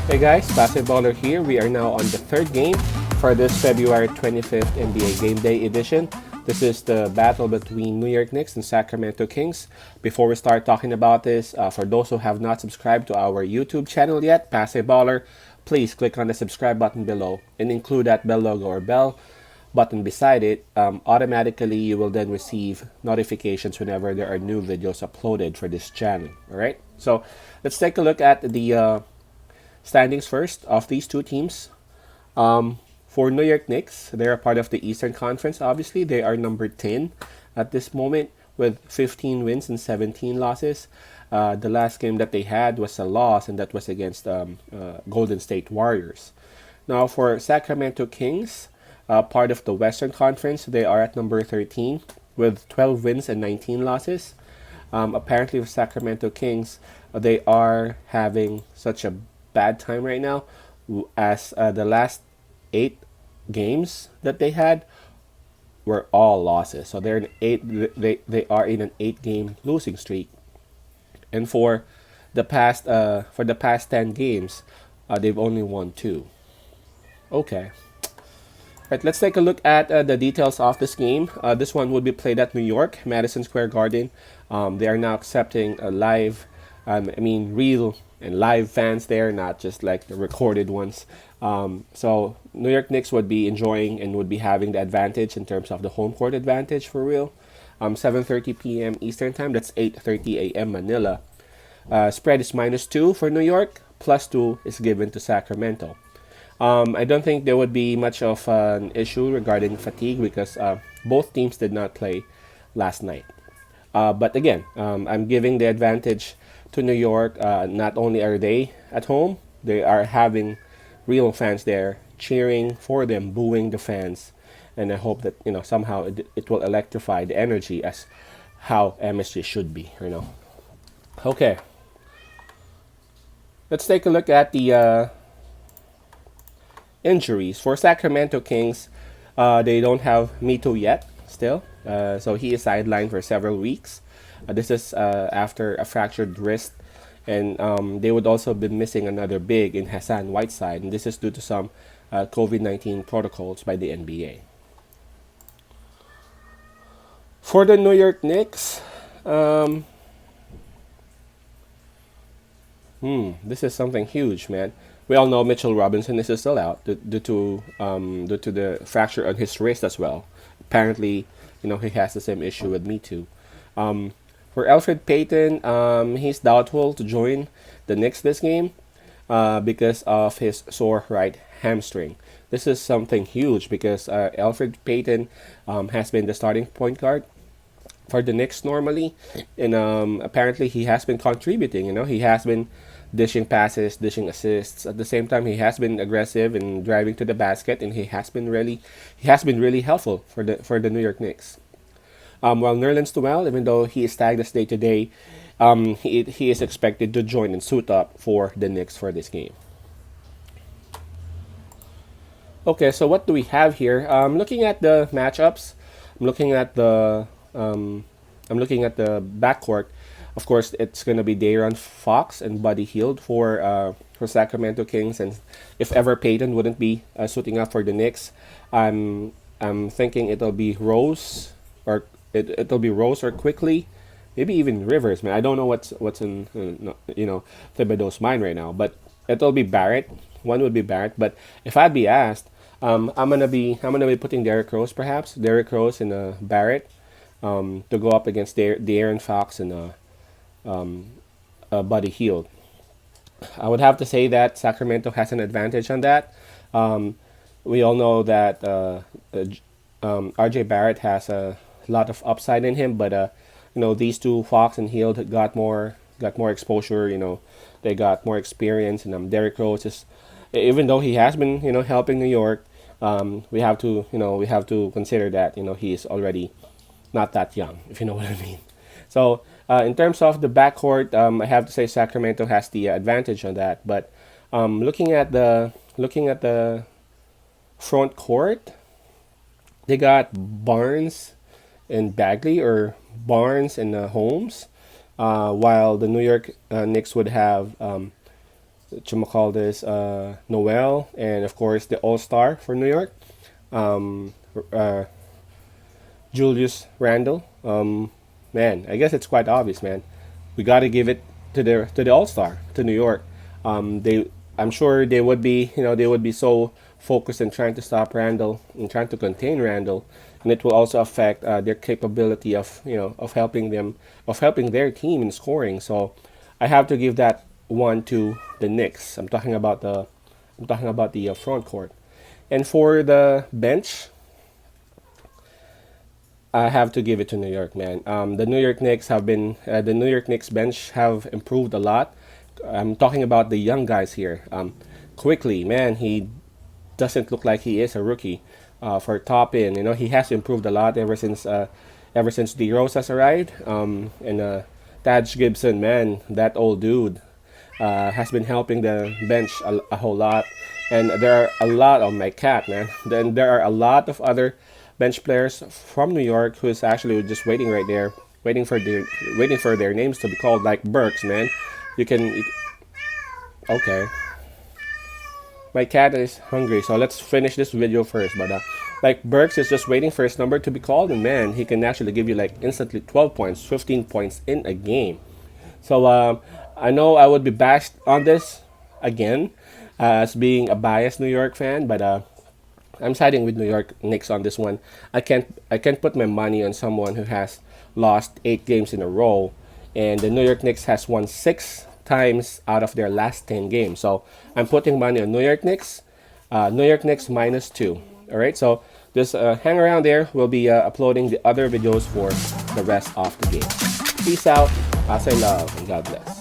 Hey guys, Basketballer here. We are now on the third game for this February 25th NBA Game Day edition. This is the battle between New York Knicks and Sacramento Kings. Before we start talking about this, for those who have not subscribed to our YouTube channel yet, Basketballer, please click on the subscribe button below and include that bell logo or bell button beside it. Automatically, you will then receive notifications whenever there are new videos uploaded for this channel. All right, so let's take a look at the standings first of these two teams. For New York Knicks, they are part of the Eastern Conference. Obviously, they are number 10 at this moment with 15 wins and 17 losses. The last game that they had was a loss, and that was against Golden State Warriors. Now, for Sacramento Kings, part of the Western Conference, they are at number 13 with 12 wins and 19 losses. Apparently, for Sacramento Kings, they are having such a bad time right now, as the last 8 games that they had were all losses. So they're in they are in an 8-game losing streak, and for the past 10 games, they've only won 2. Okay. Right, let's take a look at the details of this game. This one would be played at New York, Madison Square Garden. They are now accepting a live, real and live fans there, not just like the recorded ones. So New York Knicks would be enjoying and would be having the advantage in terms of the home court advantage for real. 7:30 p.m. Eastern Time. That's 8:30 a.m. Manila. Spread is -2 for New York. +2 is given to Sacramento. I don't think there would be much of an issue regarding fatigue because both teams did not play last night. But again, I'm giving the advantage to New York. Not only are they at home, they are having real fans there cheering for them, booing the fans, and I hope that somehow it will electrify the energy as how MSG should be. Okay, let's take a look at the injuries for Sacramento Kings. They don't have Mito yet still, so he is sidelined for several weeks. This is after a fractured wrist, and they would also be missing another big in Hassan Whiteside, and this is due to some COVID-19 protocols by the NBA. For the New York Knicks, this is something huge, man. We all know Mitchell Robinson is still out due to the fracture on his wrist as well. Apparently, he has the same issue with me too. For Elfrid Payton, he's doubtful to join the Knicks this game because of his sore right hamstring. This is something huge because Elfrid Payton has been the starting point guard for the Knicks normally, and apparently he has been contributing. He has been dishing passes, dishing assists. At the same time, he has been aggressive and driving to the basket, and he has been really helpful for the New York Knicks. While Nerlens Noel, even though he is tagged as day to day, he is expected to join and suit up for the Knicks for this game. Okay, so what do we have here? Looking at the matchups, I'm looking at the backcourt. Of course, it's gonna be De'Aaron Fox and Buddy Hield for Sacramento Kings, and if ever Payton wouldn't be suiting up for the Knicks, I'm thinking it'll be Rose or it'll be Rose or Quickly, maybe even Rivers. Man, I don't know what's in Thibodeau's mind right now, but it'll be Barrett. One would be Barrett, but if I'd be asked, I'm gonna be putting Derrick Rose and Barrett to go up against De'Aaron Fox and Buddy Hield. I would have to say that Sacramento has an advantage on that. We all know that RJ Barrett has a lot of upside in him, but these two, Fox and Hield, got more exposure. They got more experience, and Derrick Rose is, even though he has been helping New York, we have to consider that he is already not that young, if you know what I mean. So in terms of the backcourt, I have to say Sacramento has the advantage on that. But looking at the front court, they got Barnes and Bagley, or Barnes and Holmes, while the New York Knicks would have call this Noel, and of course the All Star for New York, uh, Julius Randle. Man, I guess it's quite obvious, man. We got to give it to the All Star to New York. They, I'm sure they would be, they would be so focused in trying to stop Randall and trying to contain Randall, and it will also affect their capability of, of helping them, of helping their team in scoring. So, I have to give that one to the Knicks. I'm talking about the front court, and for the bench, I have to give it to New York, man. The New York Knicks bench have improved a lot. I'm talking about the young guys here. Quickly, man, he doesn't look like he is a rookie. For top in, he has improved a lot ever since D Rose has arrived. And Taj Gibson, man, that old dude, has been helping the bench a whole lot. And there are a lot of my cat, man. Then there are a lot of other bench players from New York who is actually just waiting right there, waiting for their names to be called, like Burks, man. You, okay. My cat is hungry, so let's finish this video first. But like Burks is just waiting for his number to be called, and man, he can actually give you like instantly 12 points, 15 points in a game. So I know I would be bashed on this again as being a biased New York fan, but I'm siding with New York Knicks on this one. I can't put my money on someone who has lost 8 games in a row, and the New York Knicks has won 6 times out of their last 10 games. So I'm putting money on New York Knicks. New York Knicks -2. All right. So just hang around there. We'll be uploading the other videos for the rest of the game. Peace out. As I love, and God bless.